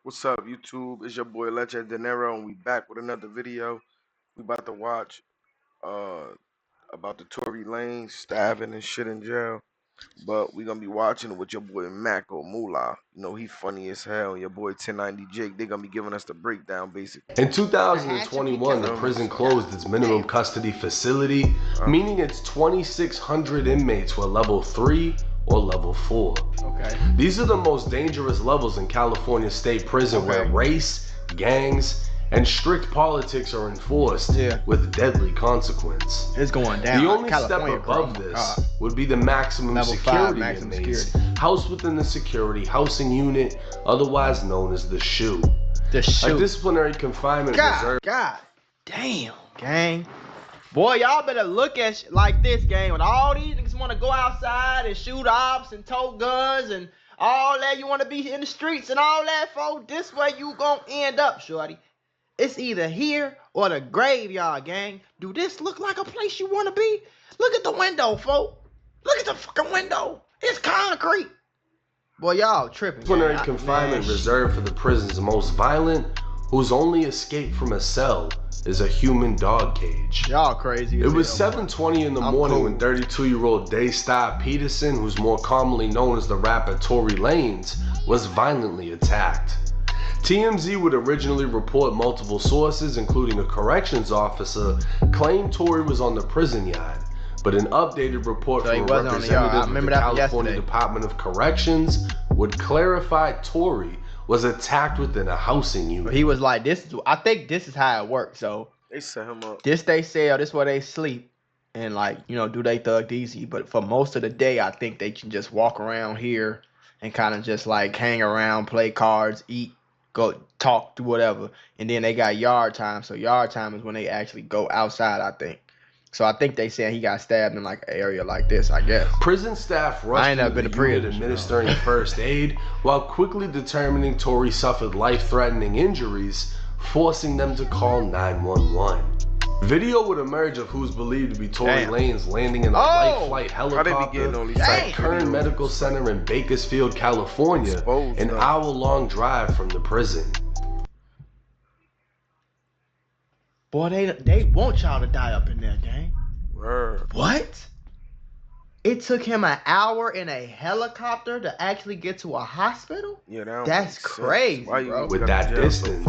What's up, YouTube? It's your boy Leche Dinero, and we back with another video. We about to watch uh about the Tory Lanez stabbing and shit in jail. But we gonna be watching it with your boy Mako Moolah. You know he funny as hell. And your boy 1090 Jake. They gonna be giving us the breakdown, basically. In 2021, the prison closed its minimum custody facility, meaning its 2,600 inmates were level 3 or level 4. Okay. These are the most dangerous levels in California State Prison, where race, gangs, and strict politics are enforced with deadly consequence. It's going down. The only California, step above this would be the maximum Level security 5 maximum inmates, security. housed within the security housing unit, otherwise known as the SHU. The SHU. A disciplinary confinement reserved. God damn, gang. Boy, y'all better look at like this, gang. When all these niggas want to go outside and shoot ops and tote guns and all that, you want to be in the streets and all that, folks. This way you gonna end up, shorty. It's either here or the graveyard, gang. Do this look like a place you want to be? Look at the window, folks. Look at the fucking window. It's concrete. Boy, y'all tripping. Disciplinary confinement reserved for the prison's most violent, whose only escape from a cell is a human dog cage. Y'all crazy. It was 7:20 in the morning when 32-year-old Daystar Peterson, who's more commonly known as the rapper Tory Lanez, was violently attacked. TMZ would originally report multiple sources, including a corrections officer, claimed Tory was on the prison yard. But an updated report from a representative of the California Department of Corrections would clarify Tory was attacked within a housing unit. He was like, I think this is how it works. So they set him up. This they cell, this where they sleep. And like, you know, do they thug easy. But for most of the day, I think they can just walk around here and kind of just like hang around, play cards, eat, go talk, do whatever. And then they got yard time. So yard time is when they actually go outside, I think. So I think they said he got stabbed in like an area like this, I guess. Prison staff rushed into the unit administering first aid while quickly determining Tory suffered life-threatening injuries, forcing them to call 911. Video would emerge of who's believed to be Tory Lanez landing in a light flight helicopter at Kern Medical Center in Bakersfield, California, an hour-long drive from the prison. Boy, they want y'all to die up in there, gang. Word. What? It took him an hour in a helicopter to actually get to a hospital? Yeah, that's crazy, bro. With that distance,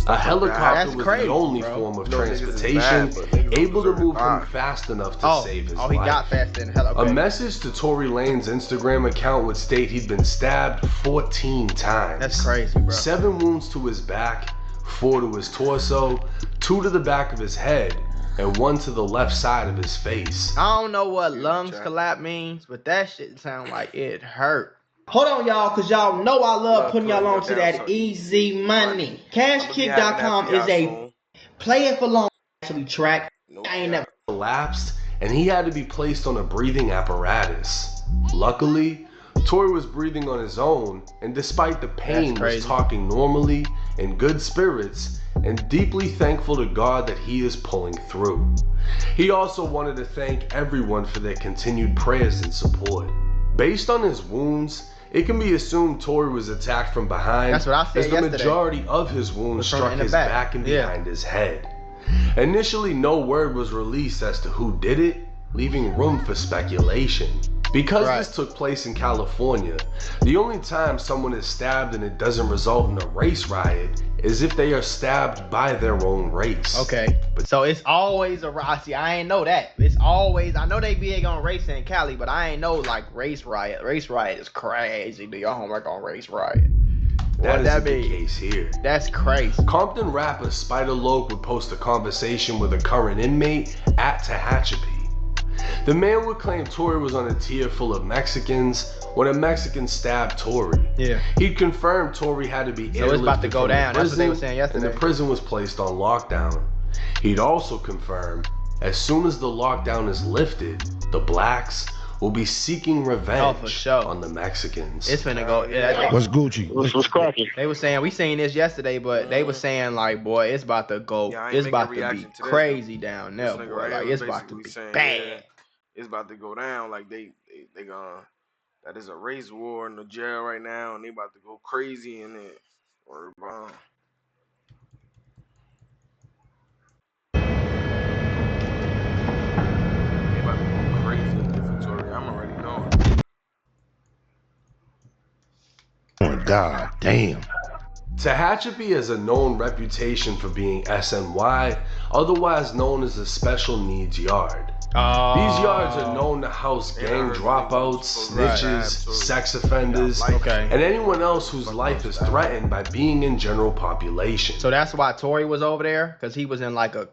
a helicopter was the only form of transportation able to move him fast enough to save his life. He got fast in a helicopter. A message to Tory Lanez's Instagram account would state he'd been stabbed 14 times. That's crazy, bro. 7 wounds to his back, 4 to his torso, 2 to the back of his head, and 1 to the left side of his face. I don't know what lungs collapse means, but that shit sound like it hurt. Hold on, y'all, because y'all know I love putting y'all on to that easy money. Cashkick.com is a play it for long actually track. I ain't never collapsed, and he had to be placed on a breathing apparatus. Luckily, Tory was breathing on his own, and despite the pain, was talking normally, in good spirits, and deeply thankful to God that he is pulling through. He also wanted to thank everyone for their continued prayers and support. Based on his wounds, it can be assumed Tory was attacked from behind, as the majority of his wounds struck his back and behind his head. Initially, no word was released as to who did it, leaving room for speculation. Because this took place in California, the only time someone is stabbed and it doesn't result in a race riot is if they are stabbed by their own race. Okay, so it's always a riot. See, I ain't know that. It's always, I know they big on race in Cali, but I ain't know like race riot. Race riot is crazy. Do your homework on race riot. That isn't the case here. That's crazy. Compton rapper Spider Loc would post a conversation with a current inmate at Tehachapi. The man would claim Tory was on a tier full of Mexicans when a Mexican stabbed Tory. Yeah. He'd confirmed Tory had to be so it's about to go down. That's what they were saying yesterday. And the prison was placed on lockdown. He'd also confirmed as soon as the lockdown is lifted, the blacks will be seeking revenge on the Mexicans. It's finna go. What's Gucci? What's cracking? They were saying, we seen this yesterday, but they were saying like, boy, it's about to go. It's about to be crazy down there, boy. Like it's about to be bad. It's about to go down. Like they gonna. That is a race war in the jail right now, and they about to go crazy in it. Word bond. They about to go crazy in here for Tory. I'm already knowing. God damn. Tehachapi has a known reputation for being SNY, otherwise known as a special needs yard. These yards are known to house And I gang heard the niggas was dropouts, supposed to snitches, stab Tory. sex offenders, Got life Okay. and in anyone it. else whose Fuck life about is stab. threatened by being in general population. So that's why Tory was over there, because he was in like a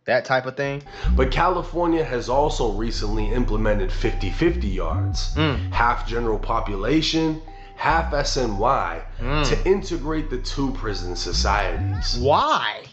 that type of thing. But California has also recently implemented 50-50 yards, half general population, half SNY, to integrate the two prison societies. Why?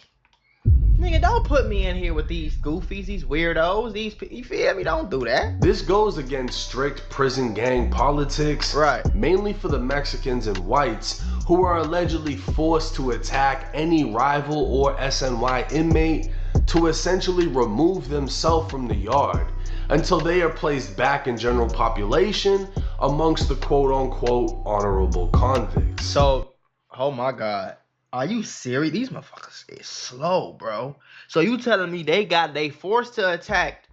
Nigga, don't put me in here with these goofies, these weirdos, you feel me? Don't do that. This goes against strict prison gang politics, Right. mainly for the Mexicans and whites who are allegedly forced to attack any rival or SNY inmate to essentially remove themselves from the yard until they are placed back in general population amongst the quote-unquote honorable convicts. So, oh my God. Are you serious? These motherfuckers is slow, bro. So you telling me they forced to attack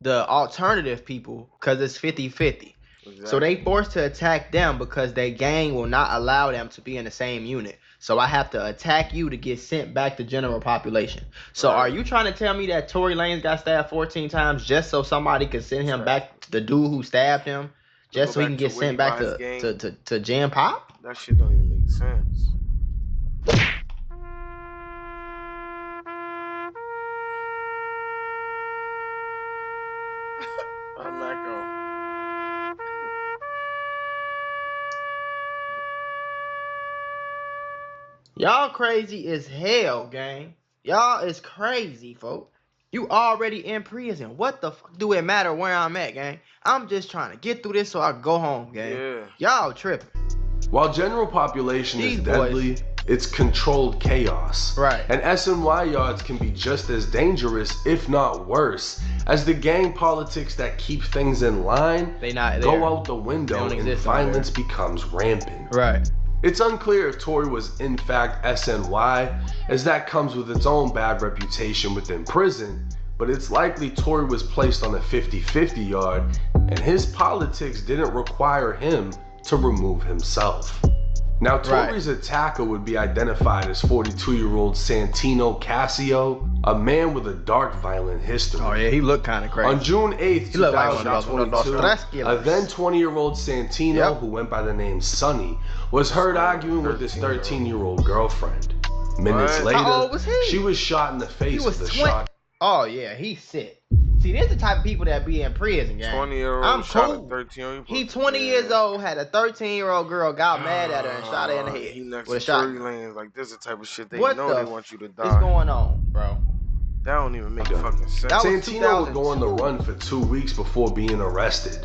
the alternative people because it's 50-50. Exactly. So they forced to attack them because their gang will not allow them to be in the same unit. So I have to attack you to get sent back to general population. So Right. are you trying to tell me that Tory Lanez got stabbed 14 times just so somebody could send him back, the dude who stabbed him, just so he can get sent back to Jam Pop? That shit don't even make sense. I'm not going. Y'all crazy as hell, gang. Y'all is crazy, folks. You already in prison. What the fuck do it matter where I'm at, gang? I'm just trying to get through this so I can go home, gang. Yeah. Y'all tripping. While general population These is boys- deadly, it's controlled chaos. Right. And SNY yards can be just as dangerous, if not worse, as the gang politics that keep things in line They not go there. out the window They don't and exist over violence becomes rampant. Right. It's unclear if Tory was in fact SNY, as that comes with its own bad reputation within prison, but it's likely Tory was placed on a 50-50 yard, and his politics didn't require him to remove himself. Now, Tory's attacker would be identified as 42-year-old Santino Casio, a man with a dark violent history. Oh yeah, he looked kind of crazy. On June 8th, He looked like one of those 2022, Dracula. a then 20-year-old Santino, who went by the name Sonny, was heard arguing with his 13-year-old girlfriend. Minutes What? later, How old was he? she was shot in the He face was with a 20. shot. Oh yeah, he's sick. See, this the type of people that be in prison, gang. 20-year-old I'm shot cool. at 13. He 20 years old, had a 13-year-old girl, got mad at her and shot her in the head He next with to a Tory shotgun. Lanez. Like, this is the type of shit they What know the they want you to What's die. going on, bro? That don't even make fucking sense. That was Santino would go on the 2002. run for 2 weeks before being arrested.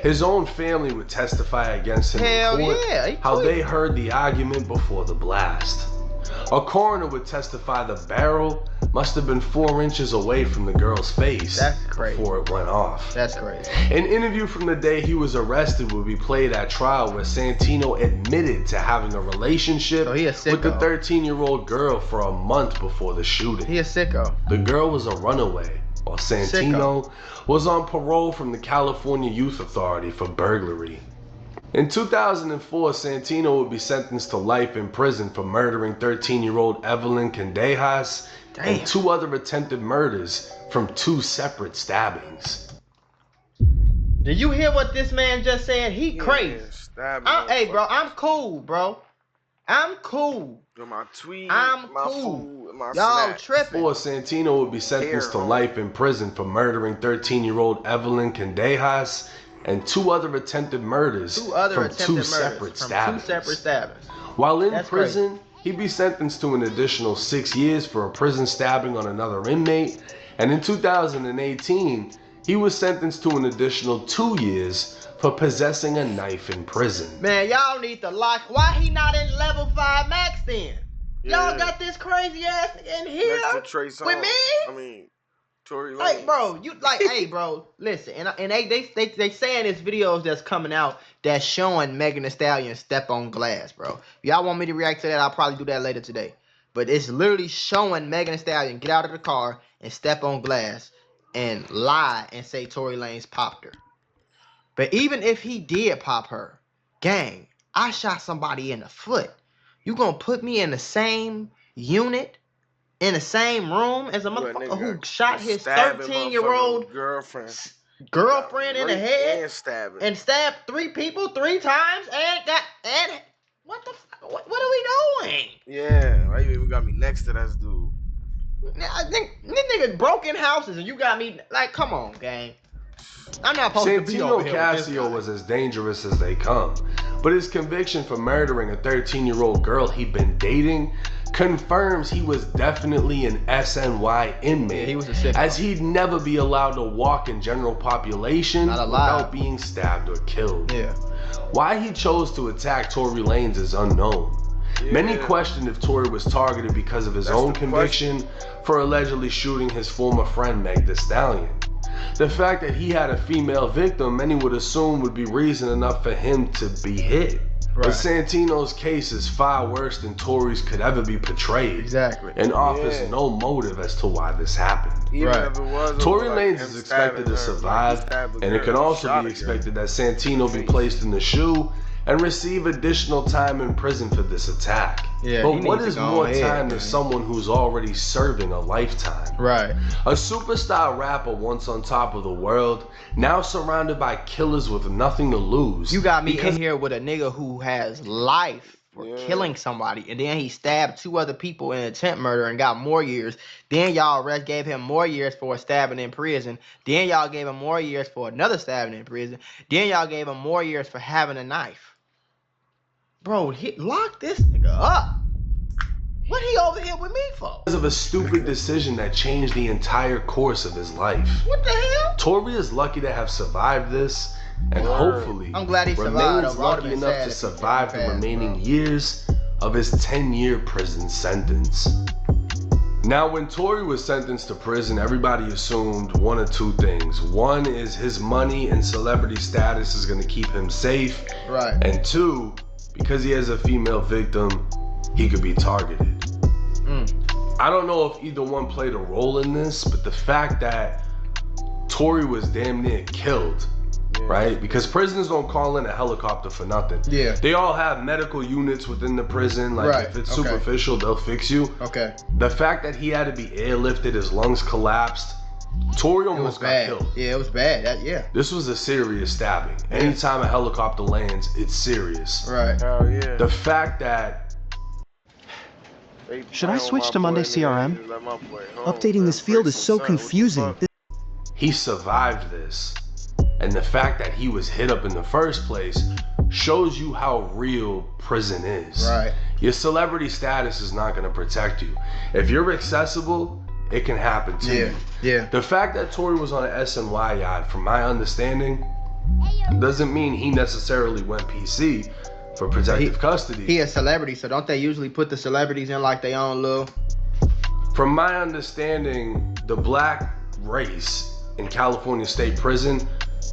His own family would testify against him Hell in court, yeah, he how they tweaked. heard the argument before the blast. A coroner would testify the barrel must have been 4 inches away from the girl's face That's crazy. before it went off. That's crazy. An interview from the day he was arrested would be played at trial where Santino admitted to having a relationship So he a with the sicko. 13-year-old girl for a month before the shooting. He a sicko. The girl was a runaway, while Santino was on parole from the California Youth Authority for burglary. In 2004, Santino would be sentenced to life in prison for murdering 13-year-old Evelyn Candejas and 2 other attempted murders from 2 separate stabbings. Did you hear what this man just said? He crazy. Hey, bro, I'm cool, bro. I'm cool. My tweet, I'm my cool. food, my Y'all snacks. tripping. Before Santino would be sentenced to life in prison for murdering 13-year-old Evelyn Candejas and 2 other attempted murders from 2 separate stabbings. While in prison, he'd be sentenced to an additional 6 years for a prison stabbing on another inmate, and in 2018, he was sentenced to an additional 2 years for possessing a knife in prison. Man, y'all need to lock. Why he not in level 5 max then? Y'all got this crazy ass in here Next to Trey with me? I mean, Tory Lanez. Like, bro, you like, hey, bro, listen, and they saying there's videos that's coming out that's showing Megan Thee Stallion step on glass, bro. If y'all want me to react to that, I'll probably do that later today. But it's literally showing Megan Thee Stallion get out of the car and step on glass and lie and say Tory Lanez popped her. But even if he did pop her, gang, I shot somebody in the foot. You gonna put me in the same unit, in the same room as a motherfucker who shot his 13-year-old girlfriend in the head and stabbed 3 people 3 times and what the fuck? What are we doing? Yeah, why you even got me next to that dude? I think this nigga broke in houses and you got me like, come on, gang. I'm not supposed to be over here with this guy. Santino was as dangerous as they come, but his conviction for murdering a 13-year-old girl he'd been dating confirms he was definitely an SNY inmate, Yeah, he was a sicko. as he'd never be allowed to walk in general population without being stabbed or killed. Yeah. Why he chose to attack Tory Lanez is unknown. Yeah. Many questioned if Tory was targeted because of his own conviction for allegedly shooting his former friend Meg Thee Stallion. The fact that he had a female victim, many would assume would be reason enough for him to be hit. Right. But Santino's case is far worse than Tory's could ever be portrayed. Exactly. And offers no motive as to why this happened. Even if it was Tory Lanez is expected to survive, and it can also be expected that Santino be placed in the shoe and receive additional time in prison for this attack. Yeah, but what is more time than someone who's already serving a lifetime? Right. A superstar rapper once on top of the world, now surrounded by killers with nothing to lose. You got me in here with a nigga who has life for killing somebody, and then he stabbed 2 other people in attempt murder and got more years. Then y'all gave him more years for a stabbing in prison. Then y'all gave him more years for another stabbing in prison. Then y'all gave him more years for having a knife. Bro, lock this nigga up. What he over here with me for? Because of a stupid decision that changed the entire course of his life. What the hell? Tory is lucky to have survived this, and hopefully I'm glad he remains lucky enough to survive the remaining years of his 10-year prison sentence. Now, when Tory was sentenced to prison, everybody assumed one of 2 things. One is his money and celebrity status is going to keep him safe. Right. And 2, because he has a female victim, he could be targeted. I don't know if either one played a role in this, but the fact that Tory was damn near killed, right? Because prisons don't call in a helicopter for nothing. Yeah. They all have medical units within the prison. Like, if it's superficial, they'll fix you. Okay. The fact that he had to be airlifted, his lungs collapsed, Tory almost got killed. Yeah, it was bad. This was a serious stabbing. Anytime a helicopter lands, it's serious. Right. Hell yeah. The fact that... Should I switch to Monday CRM? Updating this field is so confusing. He survived this. And the fact that he was hit up in the first place shows you how real prison is. Right. Your celebrity status is not going to protect you. If you're accessible, it can happen to you. Yeah. The fact that Tory was on an SNY yacht, from my understanding, doesn't mean he necessarily went PC for protective custody. He a celebrity, so don't they usually put the celebrities in like they own little? From my understanding, the black race in California State Prison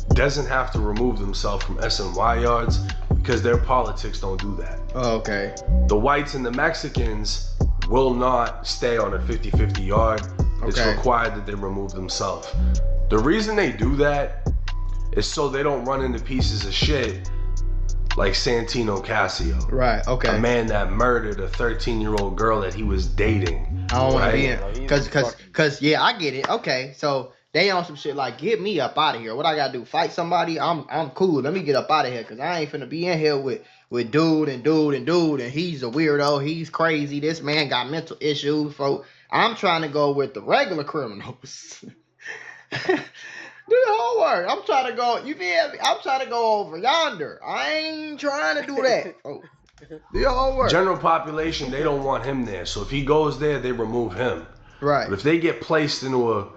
doesn't have to remove themselves from SNY yards because their politics don't do that. Oh, okay. The whites and the Mexicans will not stay on a 50-50 yard. It's required that they remove themselves. The reason they do that is so they don't run into pieces of shit like Santino Casio. Right, okay. A man that murdered a 13-year-old girl that he was dating. I don't want to be in. Cause yeah, I get it. Okay, so they on some shit like, get me up out of here. What I gotta do? Fight somebody? I'm cool. Let me get up out of here, cause I ain't finna be in here with dude, and he's a weirdo. He's crazy. This man got mental issues. So I'm trying to go with the regular criminals. Do the homework. I'm trying to go. You feel me? I'm trying to go over yonder. I ain't trying to do that. Oh, do your homework. General population, they don't want him there. So if he goes there, they remove him. Right. But if they get placed into a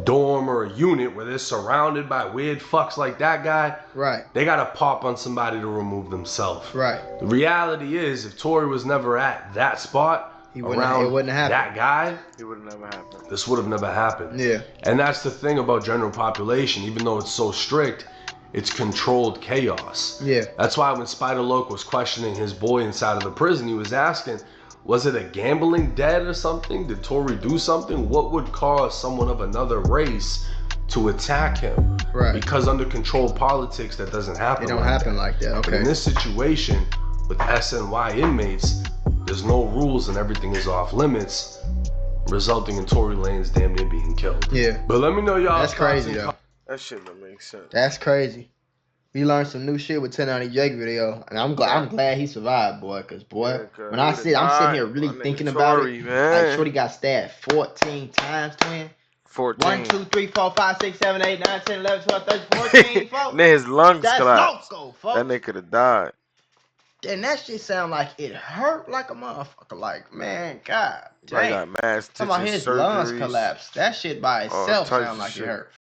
dorm or a unit where they're surrounded by weird fucks like that guy, right, they gotta pop on somebody to remove themselves. Right. The reality is, if Tory was never at that spot, around wouldn't happen. that guy, it would have never happened. This would have never happened. Yeah. And that's the thing about general population. Even though it's so strict, it's controlled chaos. Yeah. That's why when Spider-Loc was questioning his boy inside of the prison, he was asking, was it a gambling debt or something? Did Tory do something? What would cause someone of another race to attack him? Right. Because under controlled politics, that doesn't happen. It don't happen like that. Okay. But in this situation, with SNY inmates, there's no rules and everything is off limits, resulting in Tory Lanez damn near being killed. Yeah. But let me know y'all. That's crazy though. That shit don't make sense. That's crazy. We learned some new shit with 1090 Jake video, and I'm glad he survived, boy. Cause when I'm sitting here really thinking about it. Man. Like Shorty got stabbed 14 times, twin. 14. 1, 2, 3, 4, 5, 6, 7, 8, 9, 10, 11, 12, 13, 14, folks. Then his lungs That's collapsed. loco, folks. That nigga could have died. And that shit sound like it hurt like a motherfucker. Like, man, god I damn. got mad stitches, Talking about his lungs collapsed. That shit by itself sound like it hurt.